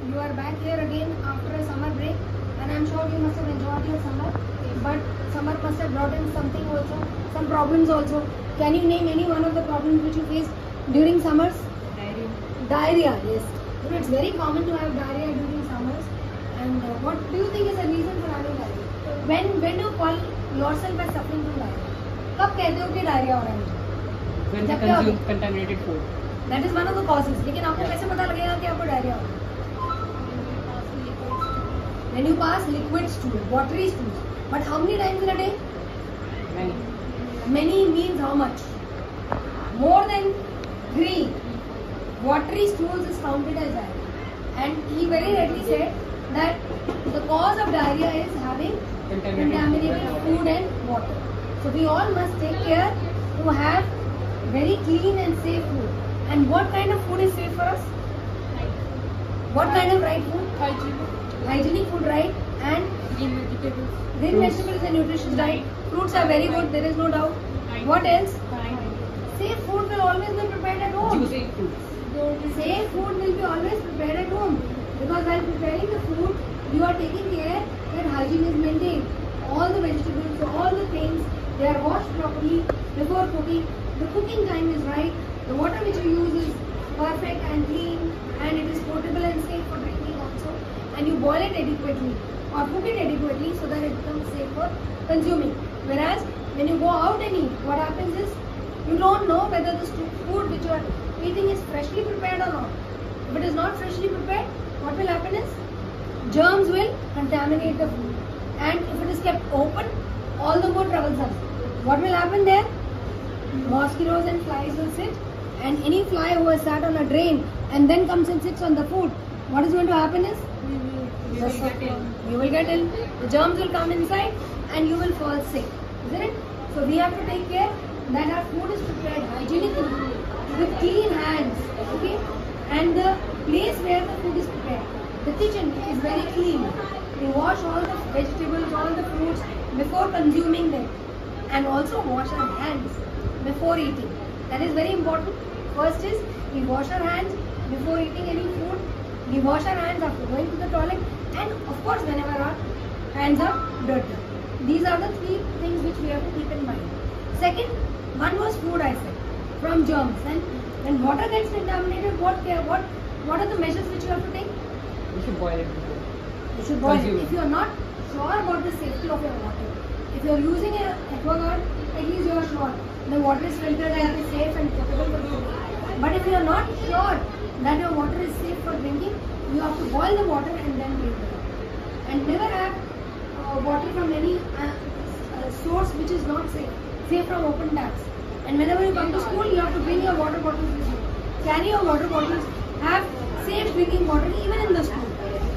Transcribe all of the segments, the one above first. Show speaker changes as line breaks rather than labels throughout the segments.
you are back here again after a summer break, and I'm sure you must have enjoyed your summer. But summer must have brought in something also, some problems also. Can you name any one of the problems which you faced during summers?
Diarrhea.
Diarrhea, yes. So it's very common to have diarrhea during summers. And what do you think is the reason for having diarrhea? When do you call yourself as suffering from diarrhea? कब कहते हो कि diarrhea हो रहा है मुझे?
When they consume contaminated food.
That is one of the causes. लेकिन आपको कैसे पता लगेगा कि आपको diarrhea हो रहा है? When you pass liquid stool, watery stools. But how many times in a day?
Many.
Many means how much? More than 3. Watery stools is counted as diarrhea. And he very rightly said that the cause of diarrhea is having contaminated food and water. So we all must take care to have very clean and safe food. And what kind of food is safe for us? What kind of right food? Hygienic food, right? And
Green vegetables.
green vegetables and nutritious diet. Fruits are very good, there is no doubt. What else? Safe food will always be prepared at home.
Juicy fruits.
Safe food will be always prepared at home. Because while preparing the food, you are taking care that hygiene is maintained. All the vegetables, all the things, they are washed properly before cooking. The cooking time is right. The water which you use is perfect and clean, and it is potable and safe for drinking also. And you boil it adequately or cook it adequately so that it becomes safe for consuming. Whereas when you go out and eat, what happens is you don't know whether the food which you are eating is freshly prepared or not. If it is not freshly prepared, what will happen is germs will contaminate the food, and if it is kept open, all the more troublesome. What will happen there? Mosquitoes and flies will sit, and any fly who has sat on a drain and then comes and sits on the food, what is going to happen is you will get ill. The germs will come inside and you will fall sick, isn't it? So we have to take care that our food is prepared hygienically with clean hands, okay? And the place where the food is prepared, the kitchen is very clean. We wash all the vegetables, all the fruits before consuming them, and also wash our hands before eating. That is very important. First is we wash our hands before eating any food. We wash our hands after going to the toilet, and of course whenever our hands are dirty. These are the 3 things which we have to keep in mind. Second, one was food, I said, from germs. And when water gets contaminated, what are the measures which you have to take?
You should boil it before.
You should boil it.
Consume it.
If you are not sure about the safety of your water, if you are using an aquaguard, at least you are sure the water is filtered and it is safe and potable for drinking. But if you are not sure that your water is safe for drinking, you have to boil the water and then drink it. And never have water from any source which is not safe. Say from open taps. And whenever you come to school, you have to bring your water bottles with you. Carry your water bottles. Have safe drinking water even in the school.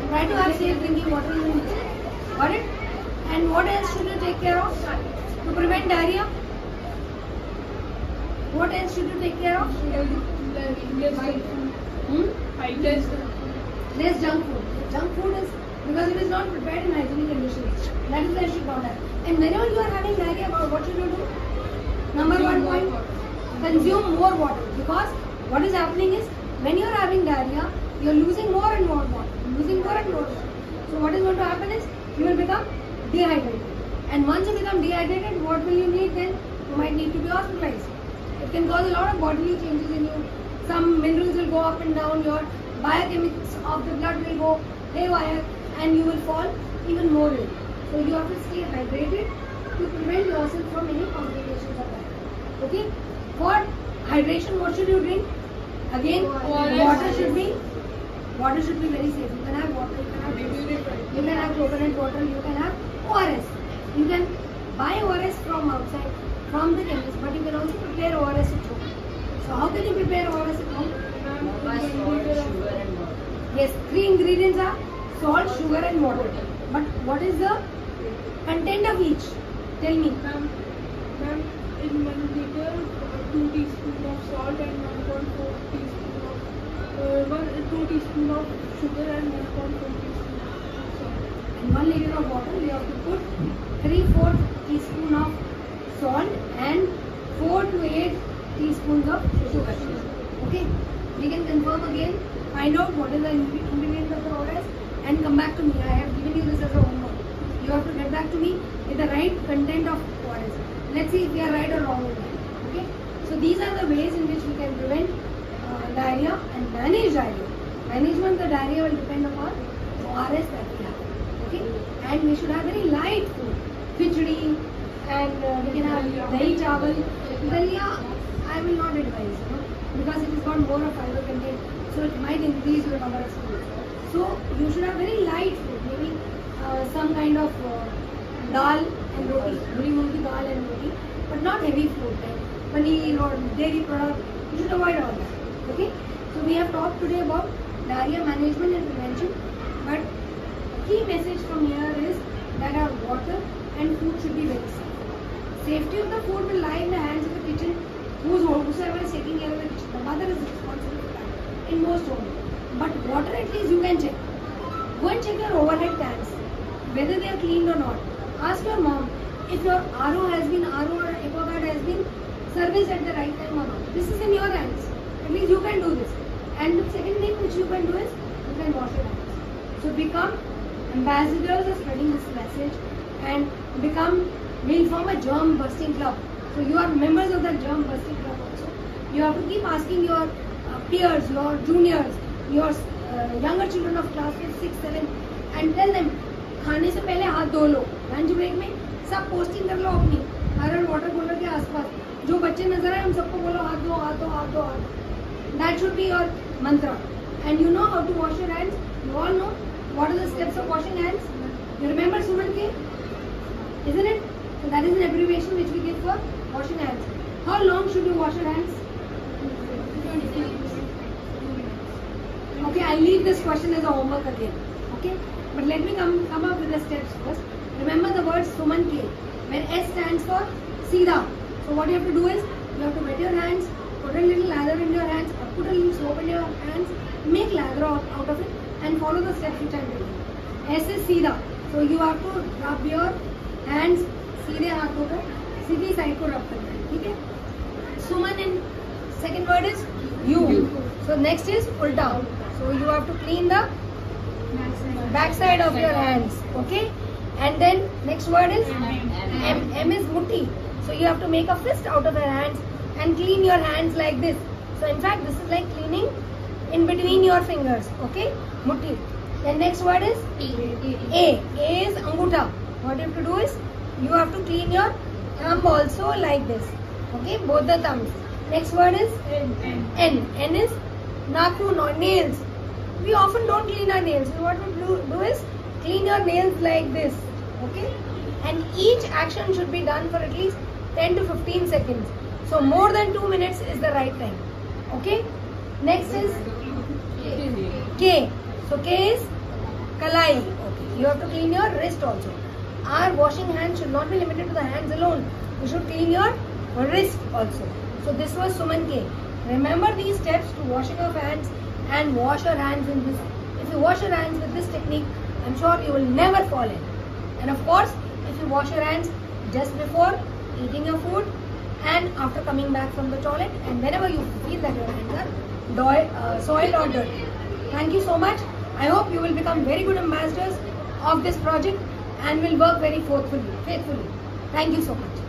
Try to have safe drinking water even in the school. Got it? And what else should you take care of to prevent diarrhea? What else should you take care of? Less junk food. Junk food is because it is not prepared in hygienic conditions. That is why you should not have. And whenever you are having diarrhea, what should you do? Number 1 point, consume more water. Because what is happening is when you are having diarrhea, you are losing more and more water. So what is going to happen is you will become dehydrated. And once you become dehydrated, what will you need then? You might need to be hospitalized. It can cause a lot of bodily changes in you. Some minerals will go up and down, your biochemics of the blood will go haywire, and you will fall even more ill. So you have to stay hydrated to prevent yourself from any complications of that. Okay? For hydration, what should you drink? Again, water should be very safe. You can have water, you can have coconut water, you can have ORS. You can buy ORS from outside, from the chemist, but you can also prepare ORS at home. So how can you prepare ORS at home?
Sugar and water.
Yes, 3 ingredients are salt, sugar and water. But what is the content of each? Tell me.
Ma'am, in 1 liter, 2 teaspoons of salt and 1.4 teaspoon of 2 teaspoons of sugar and 1.4 teaspoons of salt.
In 1 liter of water, you have to put 3/4 teaspoon of salt and 4 to 8 teaspoons of sugar. Okay? We can confirm again. Find out what is the ingredient and come back to me. I have given you this as a homework. You have to get back to me with the right content of what is. Let's see if we are right or wrong with that. Okay. So these are the ways in which we can prevent diarrhea and manage diarrhea. Management of the diarrhea will depend upon ORS that we have. Okay. And we should have very light food. Khichdi and we can have dahi chawal. Dalia, I will not advise, because it has got more of fiber content, so it might increase your number of foods. So you should have very light food, maybe some kind of dal and roti, buri moongi dal and roti, but not heavy food like paneer or dairy product. You should avoid all that. Okay. So we have talked today about diarrhea management and prevention, but key message from here is that our water and food should be very safe. Safety of the food will lie in the hands of the kitchen, whosoever is taking care of the kitchen. The mother is responsible for that in most homes. But water at least you can check. Go and check your overhead tanks, whether they are cleaned or not. Ask your mom if your RO or AquaGuard has been serviced at the right time or not. This is in your hands. At least you can do this. And the second thing which you can do is you can wash your hands. So become ambassadors of spreading this message and we'll form a germ busting club. So you are members of that germ busting club also. You have to keep asking your peers, your juniors, your younger children of class 5, 6, 7 and tell them, खाने से पहले हाथ धो लो. Lunch break में सब posting कर लो अपनी हर water cooler के आसपास. जो बच्चे नजर आए उन सबको बोलो हाथ धो हाथ धो हाथ धो हाथ धो. That should be your mantra. And you know how to wash your hands. You all know what are the steps of washing hands. You remember Suman K? Isn't it? So that is an abbreviation which we give for washing hands. How long should you wash your hands? Okay, I'll leave this question as a homework again. Okay, but let me come up with the steps first. Remember the word Suman K, where S stands for Sida. So what you have to do is you have to wet your hands, put a little lather in your hands, or put a little soap in your hands, make lather out of it, and follow the steps which I am doing. S is Sida. So you have to rub your hands सीधे हाथों को सीधी side को रब करना है. ठीक है. सुमन and second word is you. So next is ulta. So you have to clean the back side of your hands. Okay. And then next word is M. M is mutti. So you have to make a fist out of your hands and clean your hands like this. So in fact this is like cleaning in between your fingers. Okay. Mutti. Then next word is A. A is angutha. What you have to do is you have to clean your thumb also like this. Okay, both the thumbs. Next word is N. N is nakhun or nails. We often don't clean our nails. So what we do is clean your nails like this. Okay, and each action should be done for at least 10 to 15 seconds. So more than 2 minutes is the right time. Okay. Next is K. So K is kalai. Okay, you have to clean your wrist also. Our washing hands should not be limited to the hands alone. You should clean your wrist also. So this was Suman K. Remember these steps to washing of hands and wash your hands in this. If you wash your hands with this technique, I'm sure you will never fall in. And of course, if you wash your hands just before eating your food and after coming back from the toilet and whenever you feel that your hands are soiled or dirty. Thank you so much. I hope you will become very good ambassadors of this project and will work very faithfully. Thank you so much.